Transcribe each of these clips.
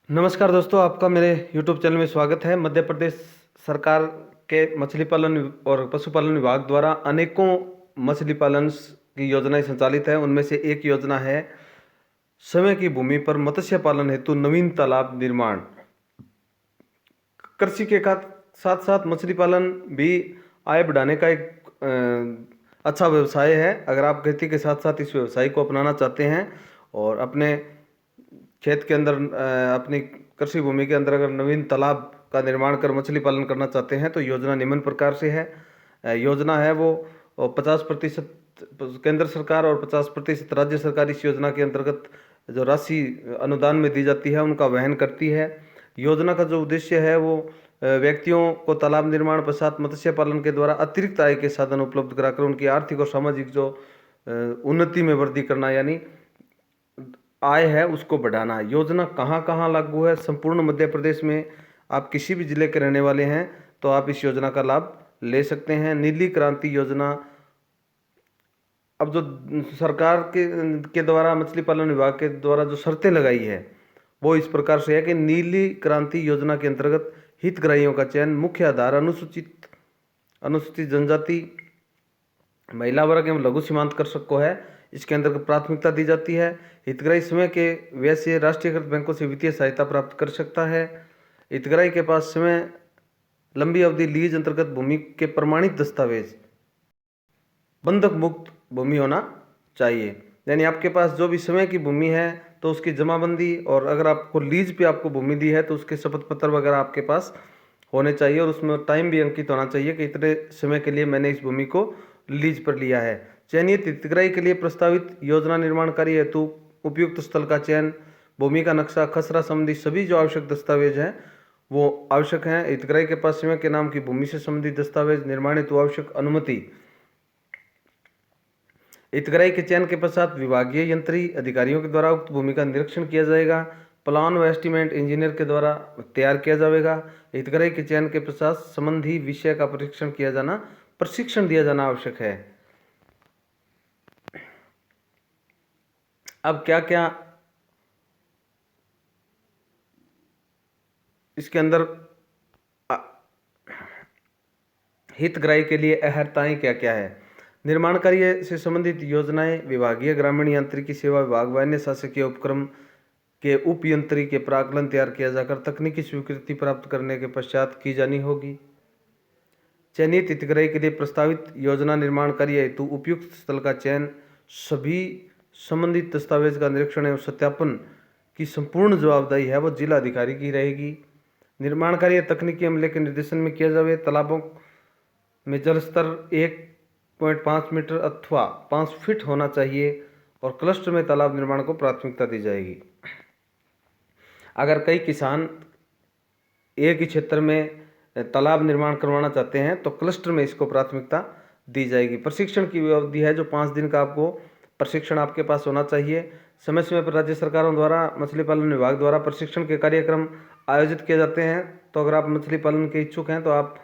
नमस्कार दोस्तों, आपका मेरे YouTube चैनल में स्वागत है। मध्य प्रदेश सरकार के मछली पालन और पशुपालन विभाग द्वारा अनेकों मछली पालन की योजनाएं संचालित है। उनमें से एक योजना है समय की भूमि पर मत्स्य पालन हेतु नवीन तालाब निर्माण। कृषि के साथ साथ मछली पालन भी आय बढ़ाने का एक अच्छा व्यवसाय है। अगर आप खेती के साथ साथ इस व्यवसाय को अपनाना चाहते हैं और अपने खेत के अंदर अपनी कृषि भूमि के अंदर अगर नवीन तालाब का निर्माण कर मछली पालन करना चाहते हैं तो योजना निम्न प्रकार से है। योजना है वो 50% केंद्र सरकार और 50% राज्य सरकार इस योजना के अंतर्गत जो राशि अनुदान में दी जाती है उनका वहन करती है। योजना का जो उद्देश्य है वो व्यक्तियों को तालाब निर्माण पश्चात मत्स्य पालन के द्वारा अतिरिक्त आय के साधन उपलब्ध कराकर उनकी आर्थिक और सामाजिक जो उन्नति में वृद्धि करना यानी आय है उसको बढ़ाना। योजना कहाँ कहाँ लागू है? संपूर्ण मध्य प्रदेश में आप किसी भी जिले के रहने वाले हैं तो आप इस योजना का लाभ ले सकते हैं। नीली क्रांति योजना, अब जो सरकार के द्वारा मछली पालन विभाग के द्वारा जो शर्तें लगाई है वो इस प्रकार से है कि नीली क्रांति योजना के अंतर्गत हितग्राहियों का चयन मुख्य आधार अनुसूचित जनजाति, महिला वर्ग एवं लघु सीमांत कृषक को है। इसके अंतर्गत प्राथमिकता दी जाती है। हितग्राही समय के व्यय से राष्ट्रीयकृत बैंकों से वित्तीय सहायता प्राप्त कर सकता है। हितग्राही के पास समय लंबी अवधि लीज अंतर्गत भूमि के प्रमाणित दस्तावेज बंधक मुक्त भूमि होना चाहिए। यानी आपके पास जो भी समय की भूमि है तो उसकी जमाबंदी, और अगर आपको लीज पे आपको भूमि दी है तो उसके शपथ पत्र वगैरह आपके पास होने चाहिए और उसमें टाइम भी अंकित होना चाहिए कि इतने समय के लिए मैंने इस भूमि को लीज पर लिया है। चयनित हितग्राही के लिए प्रस्तावित योजना निर्माणकारी हेतु उपयुक्त स्थल का चयन, भूमि का नक्शा, खसरा संबंधी सभी जो आवश्यक दस्तावेज हैं वो आवश्यक हैं। हितग्राही के पास समय के नाम की भूमि से संबंधित दस्तावेज, निर्माण हेतु आवश्यक अनुमति। हितग्राही के चयन के पश्चात विभागीय यंत्री अधिकारियों के द्वारा उक्त भूमि का निरीक्षण किया जाएगा। प्लान व एस्टीमेट इंजीनियर के द्वारा तैयार किया जाएगा। हितग्राही के चयन के पश्चात संबंधी विषय का प्रशिक्षण दिया जाना आवश्यक है। अब क्या क्या इसके अंदर हितग्राही के लिए अहर्ताएं क्या क्या है? निर्माण कार्य से संबंधित योजनाएं विभागीय ग्रामीण यांत्रिकी सेवा विभाग व अन्य शासकीय उपक्रम के उप यंत्री के प्राक्कलन तैयार किया जाकर तकनीकी स्वीकृति प्राप्त करने के पश्चात की जानी होगी। चयनित हितग्राही के लिए प्रस्तावित योजना निर्माण कार्य हेतु उपयुक्त स्थल का चयन, सभी संबंधित दस्तावेज का निरीक्षण एवं सत्यापन की संपूर्ण जवाबदारी है वो जिला अधिकारी की रहेगी। निर्माण कार्य तकनीकी अमले के निर्देशन में किया जाए। तालाबों में जल स्तर 1.5 मीटर अथवा 5 फीट होना चाहिए और क्लस्टर में तालाब निर्माण को प्राथमिकता दी जाएगी। अगर कई किसान एक ही क्षेत्र में तालाब निर्माण करवाना चाहते हैं तो क्लस्टर में इसको प्राथमिकता दी जाएगी। प्रशिक्षण की अवधि है जो 5 दिन का आपको प्रशिक्षण आपके पास होना चाहिए। समय समय पर राज्य सरकारों द्वारा मछली पालन विभाग द्वारा प्रशिक्षण के कार्यक्रम आयोजित किए जाते हैं। तो अगर आप मछली पालन के इच्छुक हैं तो आप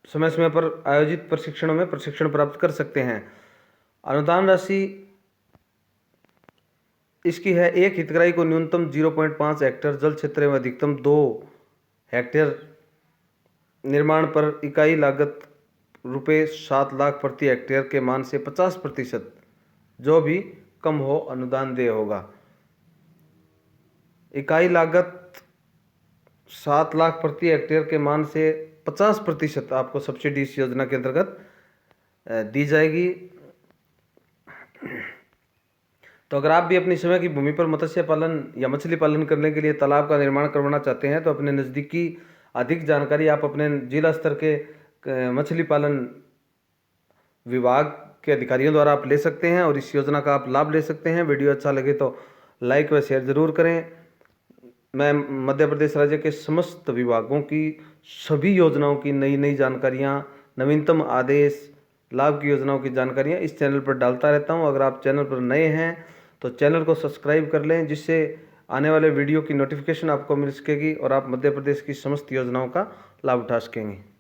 समय समय पर आयोजित प्रशिक्षणों में प्रशिक्षण प्राप्त कर सकते हैं। अनुदान राशि इसकी है, एक हितग्राही को न्यूनतम 0.5 हेक्टेयर जल क्षेत्र एवं अधिकतम 2 हेक्टेयर निर्माण पर इकाई लागत रुपये 7 लाख प्रति हेक्टेयर के मान से 50%, जो भी कम हो अनुदान देय होगा। इकाई लागत 7 लाख प्रति हेक्टेयर के मान से 50% आपको सब्सिडी इस योजना के अंतर्गत दी जाएगी। तो अगर आप भी अपनी समय की भूमि पर मत्स्य पालन या मछली पालन करने के लिए तालाब का निर्माण करवाना चाहते हैं तो अपने नज़दीकी अधिक जानकारी आप अपने जिला स्तर के मछली पालन विभाग के अधिकारियों द्वारा आप ले सकते हैं और इस योजना का आप लाभ ले सकते हैं। वीडियो अच्छा लगे तो लाइक व शेयर ज़रूर करें। मैं मध्य प्रदेश राज्य के समस्त विभागों की सभी योजनाओं की नई जानकारियाँ, नवीनतम आदेश, लाभ की योजनाओं की जानकारियाँ इस चैनल पर डालता रहता हूँ। अगर आप चैनल पर नए हैं तो चैनल को सब्सक्राइब कर लें, जिससे आने वाले वीडियो की नोटिफिकेशन आपको मिल सकेगी और आप मध्य प्रदेश की समस्त योजनाओं का लाभ उठा सकेंगे।